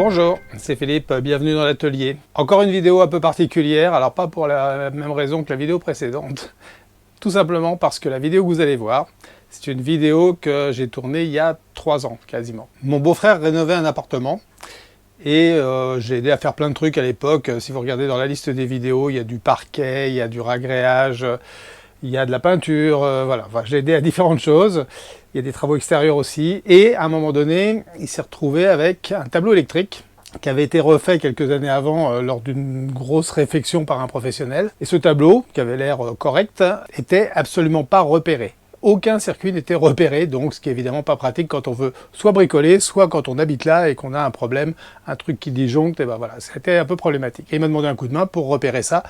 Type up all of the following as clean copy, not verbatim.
Bonjour, c'est Philippe, bienvenue dans l'atelier. Encore une vidéo un peu particulière, alors pas pour la même raison que la vidéo précédente. Tout simplement parce que la vidéo que vous allez voir, c'est une vidéo que j'ai tournée il y a 3 ans quasiment. Mon beau-frère rénovait un appartement et j'ai aidé à faire plein de trucs à l'époque. Si vous regardez dans la liste des vidéos, il y a du parquet, il y a du ragréage, il y a de la peinture, voilà. Enfin, j'ai aidé à différentes choses. Il y a des travaux extérieurs aussi. Et à un moment donné, il s'est retrouvé avec un tableau électrique qui avait été refait quelques années avant lors d'une grosse réfection par un professionnel. Et ce tableau, qui avait l'air correct, était absolument pas repéré. Aucun circuit n'était repéré, donc ce qui est évidemment pas pratique quand on veut soit bricoler, soit quand on habite là et qu'on a un problème, un truc qui disjoncte, et ben voilà, c'était un peu problématique. Et il m'a demandé un coup de main pour repérer ça.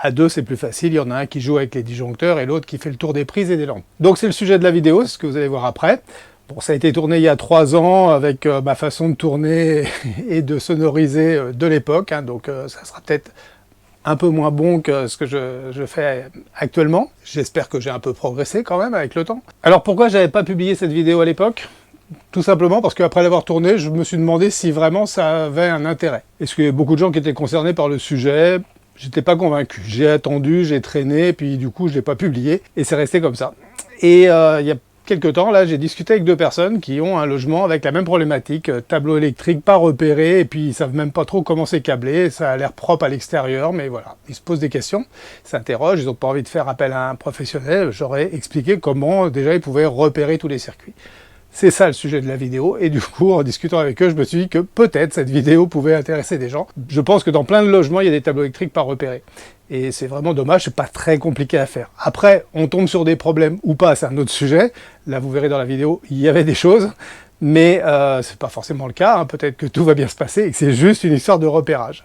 À deux, c'est plus facile, il y en a un qui joue avec les disjoncteurs et l'autre qui fait le tour des prises et des lampes. Donc c'est le sujet de la vidéo, c'est ce que vous allez voir après. Bon, ça a été tourné il y a 3 ans avec ma façon de tourner et de sonoriser de l'époque, hein, donc ça sera peut-être un peu moins bon que ce que je fais actuellement. J'espère que j'ai un peu progressé quand même avec le temps. Alors pourquoi j'avais pas publié cette vidéo à l'époque ? Tout simplement parce qu'après l'avoir tournée, je me suis demandé si vraiment ça avait un intérêt. Est-ce qu'il y a beaucoup de gens qui étaient concernés par le sujet ? J'étais pas convaincu. J'ai attendu, j'ai traîné, puis du coup je l'ai pas publié, et c'est resté comme ça. Et il y a quelques temps, là, j'ai discuté avec 2 personnes qui ont un logement avec la même problématique, tableau électrique pas repéré, et puis ils savent même pas trop comment c'est câblé, ça a l'air propre à l'extérieur, mais voilà, ils se posent des questions, ils s'interrogent, ils n'ont pas envie de faire appel à un professionnel, j'aurais expliqué comment déjà ils pouvaient repérer tous les circuits. C'est ça le sujet de la vidéo, et du coup, en discutant avec eux, je me suis dit que peut-être cette vidéo pouvait intéresser des gens. Je pense que dans plein de logements, il y a des tableaux électriques pas repérés. Et c'est vraiment dommage, c'est pas très compliqué à faire. Après, on tombe sur des problèmes ou pas, c'est un autre sujet. Là, vous verrez dans la vidéo, il y avait des choses, mais c'est pas forcément le cas, hein. Peut-être que tout va bien se passer et que c'est juste une histoire de repérage.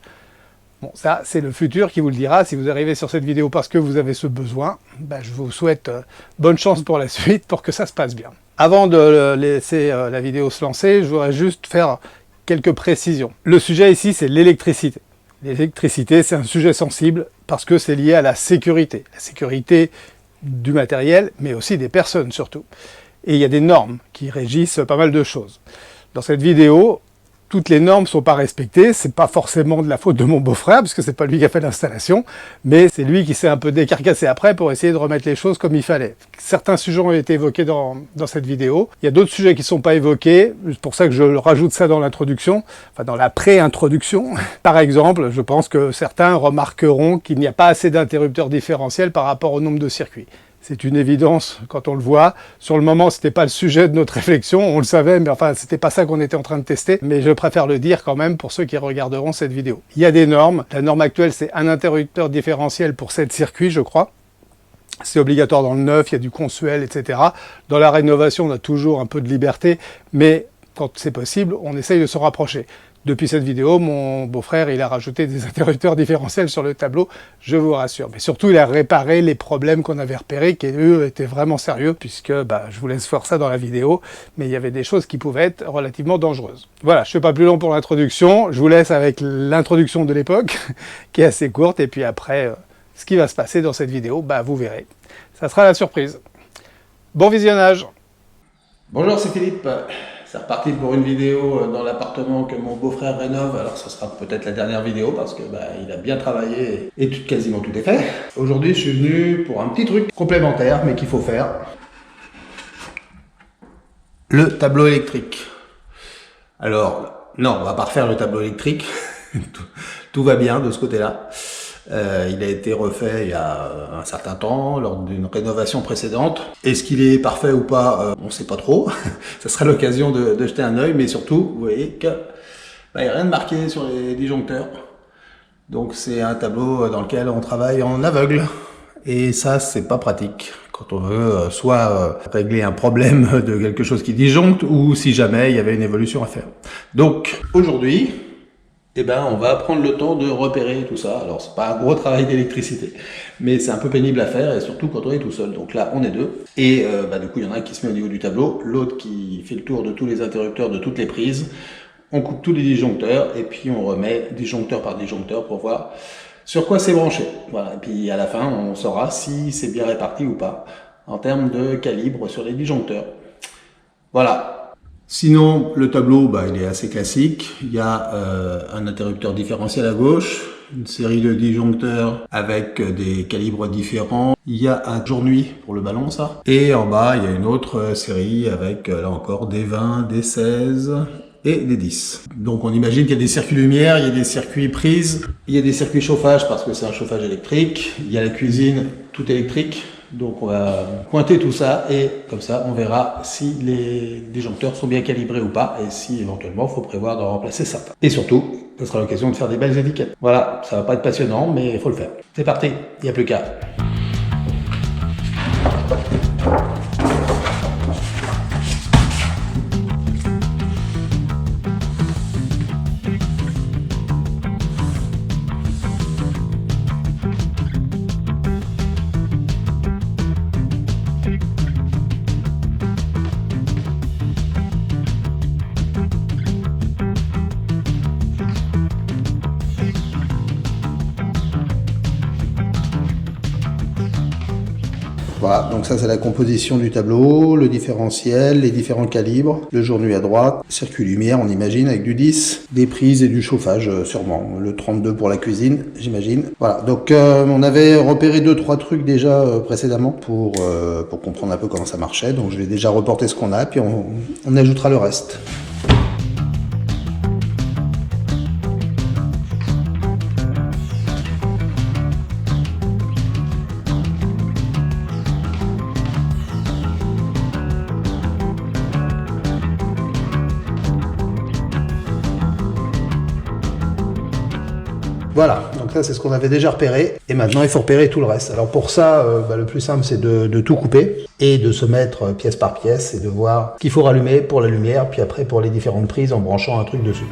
Bon, ça, c'est le futur qui vous le dira. Si vous arrivez sur cette vidéo parce que vous avez ce besoin, ben, je vous souhaite bonne chance pour la suite, pour que ça se passe bien. Avant de laisser la vidéo se lancer, je voudrais juste faire quelques précisions. Le sujet ici, c'est l'électricité. L'électricité, c'est un sujet sensible parce que c'est lié à la sécurité. La sécurité du matériel, mais aussi des personnes surtout. Et il y a des normes qui régissent pas mal de choses. Dans cette vidéo, toutes les normes ne sont pas respectées, c'est pas forcément de la faute de mon beau-frère, parce que c'est pas lui qui a fait l'installation, mais c'est lui qui s'est un peu décarcassé après pour essayer de remettre les choses comme il fallait. Certains sujets ont été évoqués dans cette vidéo, il y a d'autres sujets qui ne sont pas évoqués, c'est pour ça que je rajoute ça dans l'introduction, enfin dans la pré-introduction. Par exemple, je pense que certains remarqueront qu'il n'y a pas assez d'interrupteurs différentiels par rapport au nombre de circuits. C'est une évidence quand on le voit. Sur le moment, c'était pas le sujet de notre réflexion, on le savait, mais enfin, c'était pas ça qu'on était en train de tester. Mais je préfère le dire quand même pour ceux qui regarderont cette vidéo. Il y a des normes. La norme actuelle, c'est un interrupteur différentiel pour 7 circuits, je crois. C'est obligatoire dans le neuf, il y a du consuel, etc. Dans la rénovation, on a toujours un peu de liberté, mais quand c'est possible, on essaye de se rapprocher. Depuis cette vidéo, mon beau-frère, il a rajouté des interrupteurs différentiels sur le tableau, je vous rassure. Mais surtout, il a réparé les problèmes qu'on avait repérés, qui eux étaient vraiment sérieux, puisque je vous laisse voir ça dans la vidéo, mais il y avait des choses qui pouvaient être relativement dangereuses. Voilà, je ne fais pas plus long pour l'introduction, je vous laisse avec l'introduction de l'époque, qui est assez courte, et puis après, ce qui va se passer dans cette vidéo, vous verrez. Ça sera la surprise. Bon visionnage. Bonjour, c'est Philippe. C'est reparti pour une vidéo dans l'appartement que mon beau-frère rénove. Alors ce sera peut-être la dernière vidéo parce que il a bien travaillé et quasiment tout est fait. Aujourd'hui je suis venu pour un petit truc complémentaire mais qu'il faut faire. Le tableau électrique. Alors non, on va pas refaire le tableau électrique. Tout va bien de ce côté-là. Il a été refait il y a un certain temps, lors d'une rénovation précédente. Est-ce qu'il est parfait ou pas, on ne sait pas trop. Ça sera l'occasion de jeter un œil, mais surtout, vous voyez que il n'y a rien de marqué sur les disjoncteurs. Donc c'est un tableau dans lequel on travaille en aveugle. Et ça, c'est pas pratique quand on veut soit régler un problème de quelque chose qui disjoncte, ou si jamais il y avait une évolution à faire. Donc aujourd'hui, on va prendre le temps de repérer tout ça. Alors, c'est pas un gros travail d'électricité, mais c'est un peu pénible à faire, et surtout quand on est tout seul. Donc là, on est 2. Et du coup, il y en a un qui se met au niveau du tableau, l'autre qui fait le tour de tous les interrupteurs, de toutes les prises. On coupe tous les disjoncteurs, et puis on remet disjoncteur par disjoncteur pour voir sur quoi c'est branché. Voilà. Et puis à la fin, on saura si c'est bien réparti ou pas, en termes de calibre sur les disjoncteurs. Voilà. Sinon, le tableau, il est assez classique. Il y a un interrupteur différentiel à gauche, une série de disjoncteurs avec des calibres différents. Il y a un jour-nuit pour le ballon, ça. Et en bas, il y a une autre série avec, là encore, des 20, des 16 et des 10. Donc on imagine qu'il y a des circuits lumière, il y a des circuits prises, il y a des circuits chauffage parce que c'est un chauffage électrique, il y a la cuisine tout électrique. Donc on va pointer tout ça et comme ça on verra si les disjoncteurs sont bien calibrés ou pas et si éventuellement il faut prévoir de remplacer certains. Et surtout, ce sera l'occasion de faire des belles étiquettes. Voilà, ça va pas être passionnant mais il faut le faire. C'est parti, il n'y a plus qu'à. Voilà, donc ça c'est la composition du tableau, le différentiel, les différents calibres, le jour-nuit à droite, circuit lumière on imagine avec du 10, des prises et du chauffage sûrement, le 32 pour la cuisine j'imagine. Voilà, donc on avait repéré 2-3 trucs déjà précédemment pour comprendre un peu comment ça marchait, donc je vais déjà reporter ce qu'on a puis on ajoutera le reste. Voilà, donc ça c'est ce qu'on avait déjà repéré, et maintenant il faut repérer tout le reste. Alors pour ça, le plus simple c'est de tout couper, et de se mettre pièce par pièce, et de voir ce qu'il faut rallumer pour la lumière, puis après pour les différentes prises en branchant un truc dessus.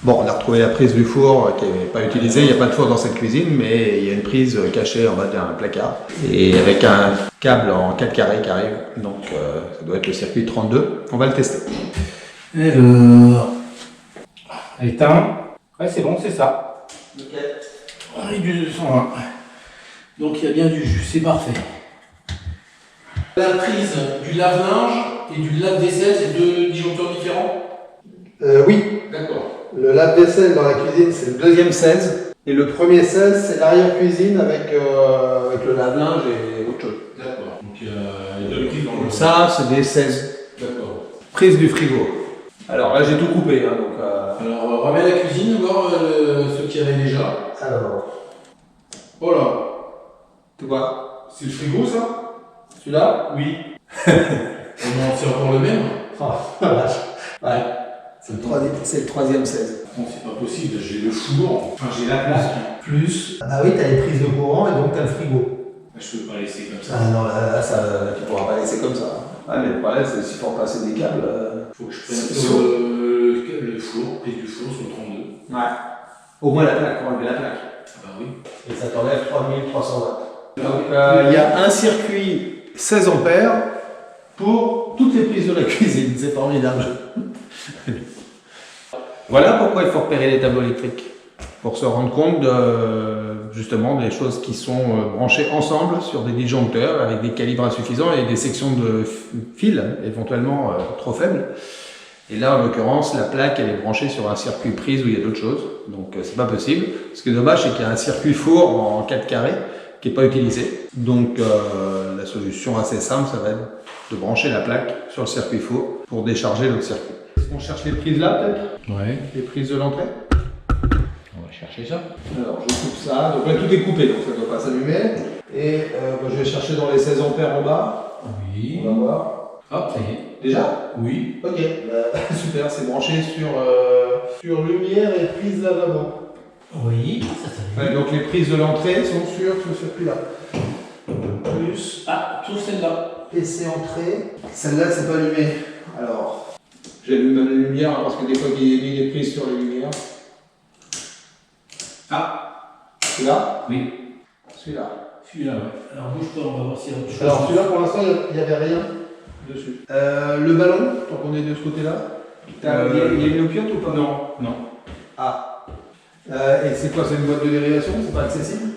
Bon, on a retrouvé la prise du four qui n'est pas utilisée, il n'y a pas de four dans cette cuisine, mais il y a une prise cachée en bas d'un placard, et avec un câble en 4 carrés qui arrive, donc ça doit être le circuit 32, on va le tester. Alors, éteint, ouais c'est bon, c'est ça. Okay. Et du 220. Donc il y a bien du jus, c'est parfait. La prise du lave-linge et du lave-vaisselle, c'est deux disjoncteurs différents? Oui. D'accord. Le lave-vaisselle dans la cuisine, c'est le deuxième 16. Et le premier 16, c'est l'arrière-cuisine avec le lave-linge et autre chose. D'accord. Donc il y a deux prises dans le... Ça, c'est des 16. D'accord. Prise du frigo. Alors là, j'ai tout coupé. Hein, donc, Alors, remets la cuisine, voir ce qu'il y avait déjà. Alors. Oh là. Tu vois? C'est le frigo, ça? Celui-là? Oui. C'est encore le même? Ouais. C'est le troisième 16. Non, c'est pas possible, j'ai le four, enfin j'ai la plaque. Plus. Ah oui, t'as les prises de courant et donc t'as le frigo. Je peux pas laisser comme ça. Ah non, là tu pourras pas laisser comme ça. Ouais, mais le problème, c'est s'il faut passer des câbles. Faut que je prenne le four, prise du four sur le 32. Ouais. Au moins la plaque, pour enlever la plaque. Ah bah oui. Et ça t'enlève 3300 watts. Donc il y a un circuit 16 ampères pour toutes les prises de la cuisine. C'est formidable. Voilà pourquoi il faut repérer les tableaux électriques. Pour se rendre compte justement des choses qui sont branchées ensemble sur des disjoncteurs avec des calibres insuffisants et des sections de fils éventuellement trop faibles. Et là, en l'occurrence, la plaque elle est branchée sur un circuit prise où il y a d'autres choses. Donc c'est pas possible. Ce qui est dommage, c'est qu'il y a un circuit four en 4 carrés qui n'est pas utilisé. Donc la solution assez simple, ça va être de brancher la plaque sur le circuit faux pour décharger notre circuit. On cherche les prises là peut-être? Ouais. Les prises de l'entrée? On va chercher ça. Alors je coupe ça, donc là tout est coupé, donc ça ne doit pas s'allumer. Et je vais chercher dans les 16 ampères en bas. Oui. On va voir. Hop, ça y est. Déjà? Oui. Ok, bah, super, c'est branché sur lumière et prise lavabo. Oui, ça Ouais, donc les prises de l'entrée sont sur ce circuit-là. Plus Ah, tout celle-là. PC entrée. Celle-là, c'est pas allumé. Alors, j'allume la lumière hein, parce que des fois il y a des prises sur les lumières. Ah, Celui-là? oui. Celui-là. Celui-là, ouais. Alors bouge pas, on va voir s'il y a autre chose. Alors celui-là, pour l'instant, il n'y avait rien dessus. Le ballon, tant qu'on est de ce côté-là. Il y a une opiote ou pas? Non, non. Ah. Et c'est quoi? C'est une boîte de dérivation? C'est pas accessible?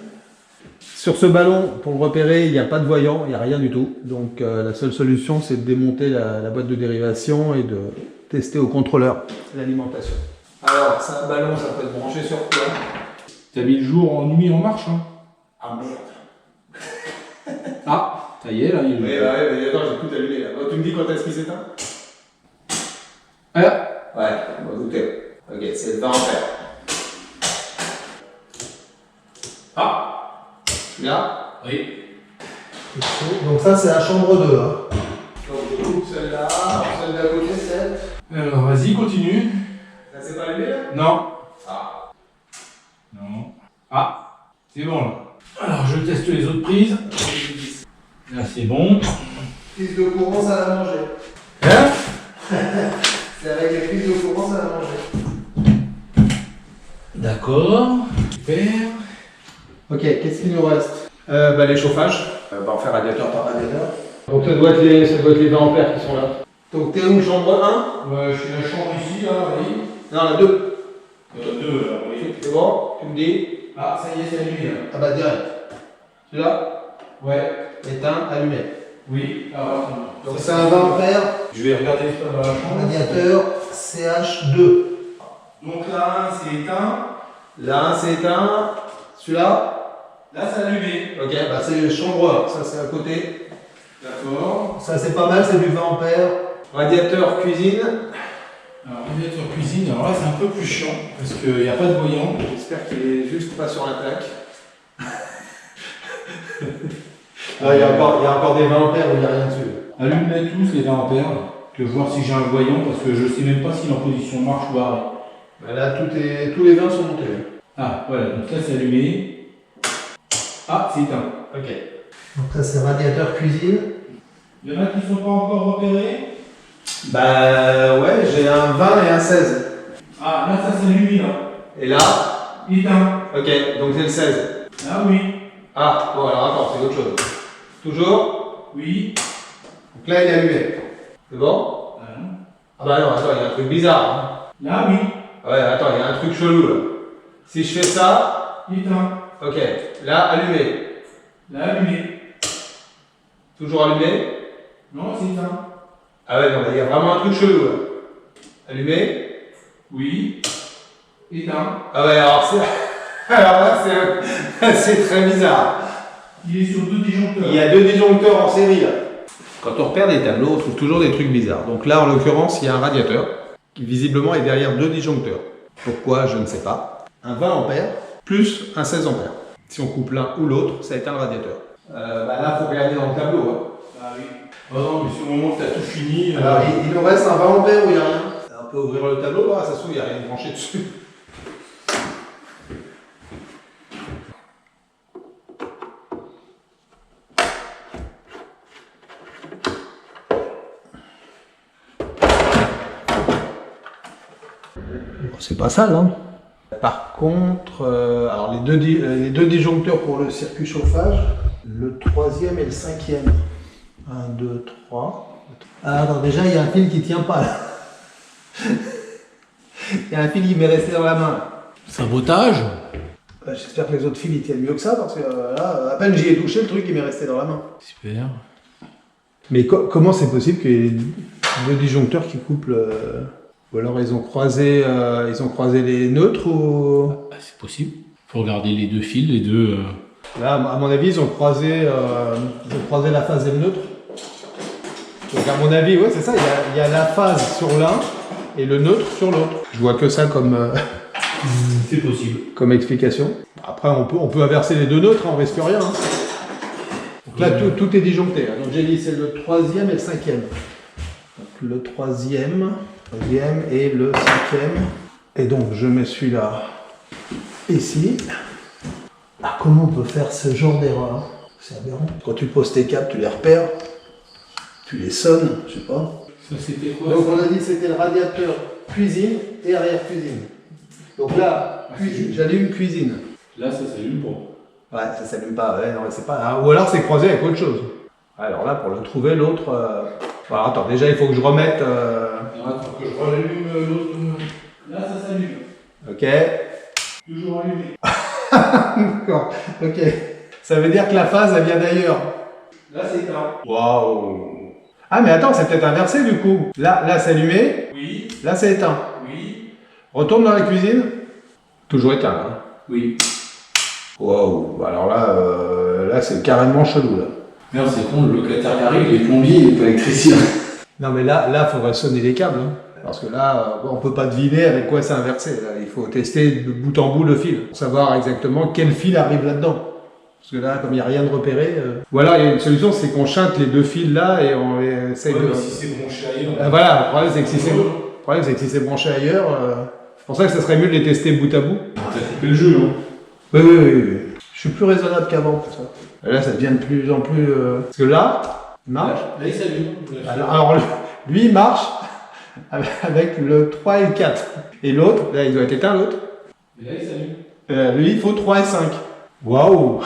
Sur ce ballon, pour le repérer, il n'y a pas de voyant, il n'y a rien du tout. Donc la seule solution, c'est de démonter la boîte de dérivation et de tester au contrôleur l'alimentation. Alors, c'est un ballon, ça peut être branché sur quoi? T'as mis le jour en nuit en marche, hein? Ah merde. Ah, ça y est, là, il est. Mais ouais, attends, j'ai tout allumé là. Oh, tu me dis quand est-ce qu'il s'éteint? Ah, Ouais, on va douter. Ok, c'est 20 ampères. ah, Là? oui. Donc ça, c'est la chambre 2. Hein. Donc je coupe celle-là, celle d'à côté, celle. Alors, vas-y, continue. Ça s'est pas allumé là? Non. Ah. Non. Ah, c'est bon, là. Alors, je teste les autres prises. Là, c'est bon. Prise de courant, ça l'a mangé. Hein? C'est avec les prises de courant, ça l'a mangé. D'accord. Super. Ok, qu'est-ce qu'il nous reste? Les chauffages. On fait radiateur par radiateur. Donc ça doit être les 20 ampères qui sont là. Donc t'es où, chambre 1? Ouais, je suis la chambre ici, là, oui. Non, la 2. Deux, là, oui. C'est bon? Tu me dis? Ah, ça y est, c'est allumé, là. Ah bah direct. Celui-là? Ouais. Éteint, allumé. Oui. Alors, Donc c'est un 20 ampères. je vais regarder ça dans la chambre. Radiateur CH2. Donc là, 1, c'est éteint. Là, 1 c'est éteint. Celui-là? Là, c'est allumé. Ok, bah c'est chambre 1. Ça c'est à côté. D'accord. Ça c'est pas mal, c'est du 20 ampères. Radiateur cuisine. Alors, radiateur cuisine, alors là, c'est un peu plus chiant parce qu'il n'y a pas de voyant. J'espère qu'il est juste pas sur la plaque. Il y a encore des 20 ampères où il n'y a rien dessus. Allume-les tous les 20 ampères, que voir si j'ai un voyant parce que je sais même pas s'il est en position marche ou arrêt. Bah là, tous les 20 sont montés. Ah, voilà, donc ça c'est allumé. Ah, c'est éteint. Ok. Donc ça c'est radiateur cuisine. Il y en a qui ne sont pas encore repérés. Bah ouais, j'ai un 20 et un 16. Ah, là, ça c'est allumé, là. Et là? Éteint. Ok, donc c'est le 16. Ah oui. Ah, bon alors attends, c'est autre chose. Toujours? Oui. Donc là il est allumé. C'est bon? Ah bah non, attends, il y a un truc bizarre. Hein. Là, oui. Ouais, attends, il y a un truc chelou là. Si je fais ça, Éteint. ok, là allumé. Là, allumé. Toujours allumé. Non, c'est éteint. Ah ouais, non, il y a vraiment un truc chelou là. Allumé. Oui. Éteint. Ah ouais, alors c'est. Alors là, c'est très bizarre. Il est sur 2 disjoncteurs. Il y a 2 disjoncteurs en série là. Quand on repère des tableaux, on trouve toujours des trucs bizarres. Donc là, en l'occurrence, il y a un radiateur qui visiblement est derrière 2 disjoncteurs. Pourquoi, je ne sais pas. Un 20 ampères plus un 16 ampères. Si on coupe l'un ou l'autre, ça éteint le radiateur. Là, il faut regarder dans le tableau. Hein. Ah oui. Oh non, mais c'est au moment que tu as tout fini. Alors, il nous reste un 20 ampères où il n'y a rien. On peut ouvrir le tableau, là, ça se trouve, il n'y a rien de branché dessus. C'est pas sale, hein. Par contre, alors les deux disjoncteurs pour le circuit chauffage, le 3e et le 5e. 1, 2, 3. Alors déjà, il y a un fil qui tient pas là. Il y a un fil qui m'est resté dans la main. Là. Sabotage. J'espère que les autres fils ils tiennent mieux que ça parce que là, à peine j'y ai touché, le truc il m'est resté dans la main. Super. Mais comment c'est possible qu'il y ait deux disjoncteurs qui couplent ou alors ils ont croisé les neutres ou... Ah, c'est possible. Faut regarder les deux fils, les deux. Là, à mon avis, ils ont croisé la phase et le neutre. Donc à mon avis, ouais, c'est ça, il y a la phase sur l'un et le neutre sur l'autre. Je vois que ça comme, C'est possible. comme explication. Après, on peut inverser les deux neutres, hein, on risque rien. Hein. Donc là, tout est disjoncté. Hein. Donc j'ai dit c'est le troisième et le cinquième. Donc le troisième et le cinquième. Et donc je mets celui-là ici. Ah, comment on peut faire ce genre d'erreur? C'est aberrant. Quand tu poses tes câbles, tu les repères, tu les sonnes, je sais pas. Ça c'était quoi? Donc on a dit que c'était le radiateur cuisine et arrière-cuisine. Donc là, j'allume cuisine. Là ça s'allume pas. Ouais, ça s'allume pas, ouais, non, c'est pas. Ah, ou alors c'est croisé avec autre chose. Alors là, pour le trouver, l'autre. Voilà, attends, déjà il faut que je remette. Alors attends, que je rallume l'autre. Là ça s'allume. Ok. Toujours allumé. D'accord, ok. Ça veut dire que la phase, elle vient d'ailleurs. Là c'est éteint. Waouh. Ah, mais attends, c'est peut-être inversé du coup. Là c'est allumé, Oui. là c'est éteint. Oui. Retourne dans la cuisine. Toujours éteint, hein. Oui. Waouh, alors là c'est carrément chelou là. Merde, c'est con, le locataire qui arrive, il est plombier, il est pas électricien. Non mais là faudrait sonner les câbles, hein. Parce que là, on peut pas deviner avec quoi c'est inversé. Là. Il faut tester de bout en bout le fil, pour savoir exactement quel fil arrive là-dedans. Parce que là, comme il n'y a rien de repéré... Ou alors, il y a une solution, c'est qu'on chante les deux fils là et on essaye de... Si c'est branché ailleurs... voilà, le problème c'est que si c'est branché ailleurs, c'est pour ça que ça serait mieux de les tester bout à bout. T'as coupé le jeu, hein. Oui. Je suis plus raisonnable qu'avant pour ça. Et là, ça devient de plus en plus... Parce que là, il marche. Là, il s'allume. Alors, lui, il marche avec le 3 et le 4. Et l'autre, là, il doit être éteint, l'autre. Mais là, il s'allume. Lui, il faut 3 et 5. Waouh!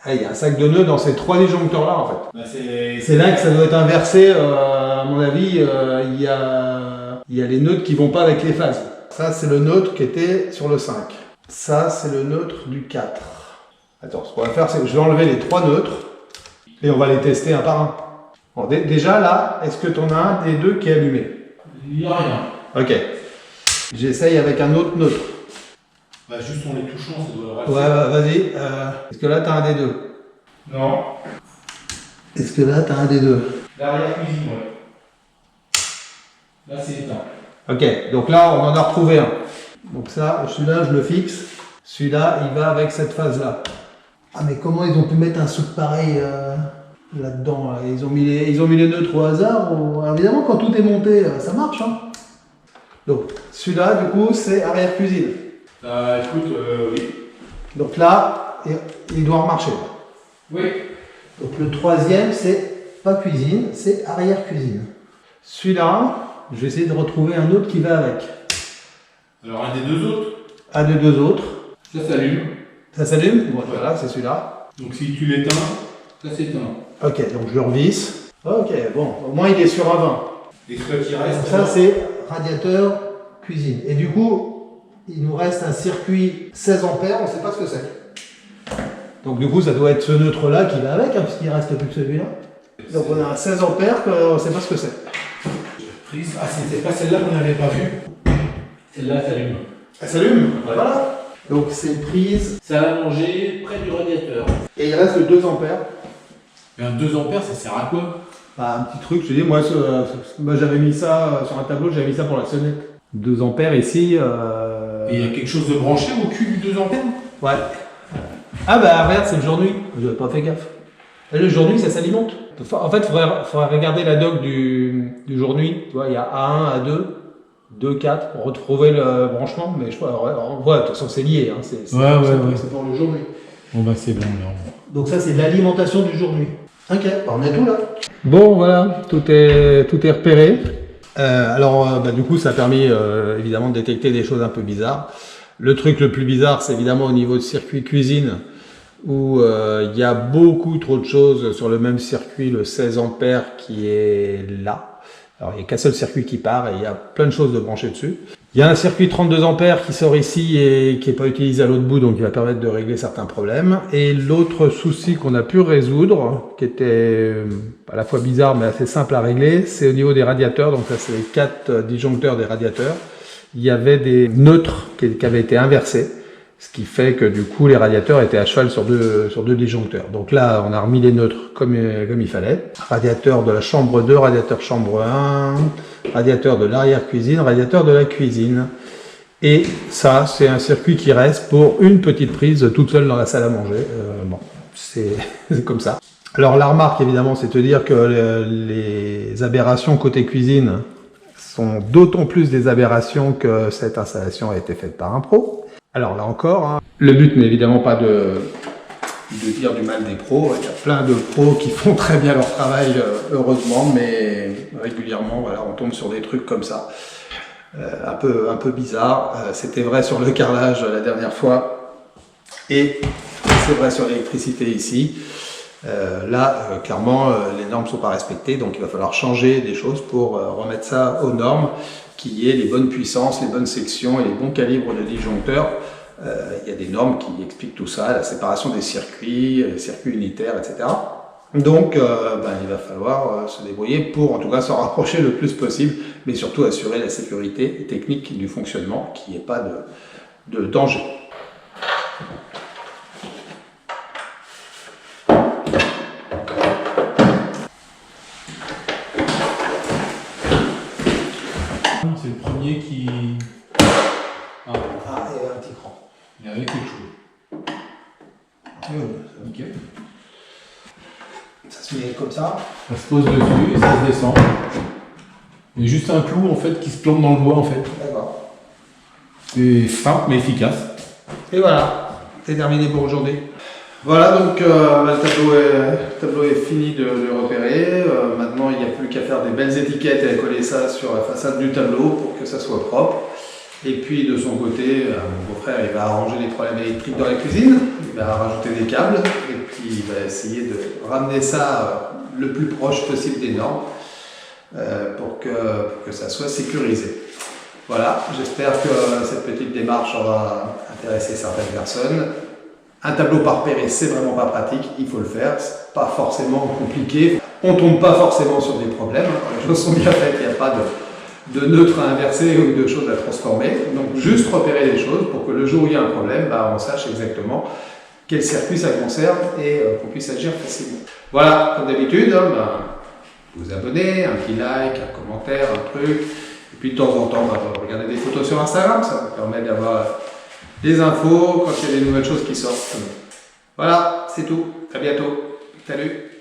Ah, il y a un sac de nœuds dans ces trois disjoncteurs-là, en fait. Bah, c'est là que ça doit être inversé. À mon avis, il y a les nœuds qui vont pas avec les phases. Ça, c'est le nœud qui était sur le 5. Ça, c'est le neutre du 4. Attends, ce qu'on va faire, c'est que je vais enlever les trois neutres et on va les tester un par un. Bon, déjà, là, est-ce que tu en as un des deux qui est allumé? Il n'y a rien. Ok. J'essaye avec un autre neutre. Bah, juste en les touchant, ça doit rester. Ouais, vas-y. Est-ce que là, tu as un des deux? Non. Est-ce que là, tu as un des deux? L'arrière-cuisine, ouais. Là, c'est éteint. Ok, donc là, on en a retrouvé un. Donc ça, celui-là, je le fixe. Celui-là, il va avec cette phase-là. Ah, mais comment ils ont pu mettre un soude pareil là-dedans là? Ils ont mis les neutres au hasard. Alors évidemment, quand tout est monté, ça marche. Hein. Donc, celui-là, du coup, c'est arrière-cuisine. Écoute, oui. Donc là, il doit remarcher. Oui. Donc le troisième, c'est pas cuisine, c'est arrière-cuisine. Celui-là, je vais essayer de retrouver un autre qui va avec. Alors, un des deux autres. Un des deux autres. Ça s'allume. Ça s'allume? Bon, voilà, c'est celui-là. Donc, si tu l'éteins, ça s'éteint. Ok, donc je le revisse. Ok, bon, au moins il est sur un 20. Et ce qui reste. Donc ça, c'est radiateur, cuisine. Et du coup, il nous reste un circuit 16 ampères, on ne sait pas ce que c'est. Donc du coup, ça doit être ce neutre-là qui va avec, hein, puisqu'il ne reste plus que celui-là. Donc on a un 16 ampères qu'on ne sait pas ce que c'est. Prise. Ah, c'était pas celle-là qu'on n'avait pas vue. Celle-là s'allume. Elle s'allume? Ouais. Voilà. Donc c'est une prise. Ça a allongé près du radiateur. Et il reste le 2 ampères. Mais un 2 ampères, ça sert à quoi? Bah, un petit truc, je te dis, moi j'avais mis ça sur un tableau, j'avais mis ça pour la sonnette. 2 ampères ici. Et il y a quelque chose de branché au cul du 2 ampères? Ouais. Ah bah regarde, c'est le jour-nuit. Je n'avais pas fait gaffe. Et le jour-nuit, ça s'alimente. En fait, il faudrait regarder la doc du jour-nuit. Tu vois, il y a A1, A2, 2, 4, pour retrouver le branchement. Mais je crois, de toute façon, c'est lié. Hein. C'est pour le jour-nuit. Bon bah c'est bon alors. Donc ça, c'est l'alimentation du jour-nuit. Ok, bah, on est tout là. Bon, voilà, tout est repéré. Du coup, ça a permis évidemment de détecter des choses un peu bizarres. Le truc le plus bizarre, c'est évidemment au niveau de circuit cuisine, où il y a beaucoup trop de choses sur le même circuit, le 16 ampères qui est là. Alors, il n'y a qu'un seul circuit qui part et il y a plein de choses de brancher dessus. Il y a un circuit 32 ampères qui sort ici et qui n'est pas utilisé à l'autre bout, donc il va permettre de régler certains problèmes. Et l'autre souci qu'on a pu résoudre, qui était à la fois bizarre mais assez simple à régler, c'est au niveau des radiateurs. Donc ça, c'est les 4 disjoncteurs des radiateurs. Il y avait des neutres qui avaient été inversés. Ce qui fait que du coup les radiateurs étaient à cheval sur deux disjoncteurs. Donc là on a remis les neutres comme il fallait. Radiateur de la chambre 2, radiateur chambre 1, radiateur de l'arrière-cuisine, radiateur de la cuisine. Et ça c'est un circuit qui reste pour une petite prise toute seule dans la salle à manger. Bon, c'est comme ça. Alors la remarque évidemment c'est de dire que les aberrations côté cuisine sont d'autant plus des aberrations que cette installation a été faite par un pro. Alors là encore, hein, le but n'est évidemment pas de dire du mal des pros. Il y a plein de pros qui font très bien leur travail, heureusement, mais régulièrement, voilà, on tombe sur des trucs comme ça, un peu bizarre. C'était vrai sur le carrelage la dernière fois, et c'est vrai sur l'électricité ici. Là, clairement, les normes ne sont pas respectées, donc il va falloir changer des choses pour remettre ça aux normes, qu'il y ait les bonnes puissances, les bonnes sections et les bons calibres de disjoncteurs. Il y a des normes qui expliquent tout ça, la séparation des circuits, les circuits unitaires, etc. Donc, il va falloir se débrouiller pour, en tout cas, s'en rapprocher le plus possible, mais surtout assurer la sécurité technique du fonctionnement, qu'il n'y ait pas de danger. C'est le premier qui... Ah, il y a un petit cran. Il y avait quelque chose. Nickel. Ça se met comme ça. Ça se pose dessus et ça se descend. Il y a juste un clou en fait qui se plante dans le doigt en fait. D'accord. C'est simple mais efficace. Et voilà, c'est terminé pour aujourd'hui. Voilà, donc le tableau est fini de repérer. Maintenant, il n'y a plus qu'à faire des belles étiquettes et à coller ça sur la façade du tableau pour que ça soit propre. Et puis de son côté, mon beau-frère il va arranger les problèmes électriques dans la cuisine, il va rajouter des câbles et puis il va essayer de ramener ça le plus proche possible des normes pour que ça soit sécurisé. Voilà, j'espère que cette petite démarche aura intéressé certaines personnes. Un tableau par repérer, c'est vraiment pas pratique, il faut le faire, c'est pas forcément compliqué. On tombe pas forcément sur des problèmes, les choses sont bien faites, il n'y a pas de neutre à inverser ou de choses à transformer. Donc juste repérer les choses pour que le jour où il y a un problème, on sache exactement quel circuit ça concerne et qu'on puisse agir facilement. Voilà, comme d'habitude, vous abonnez, un petit like, un commentaire, un truc. Et puis de temps en temps, regardez des photos sur Instagram, ça vous permet d'avoir des infos quand il y a des nouvelles choses qui sortent. Voilà, c'est tout. À bientôt. Salut.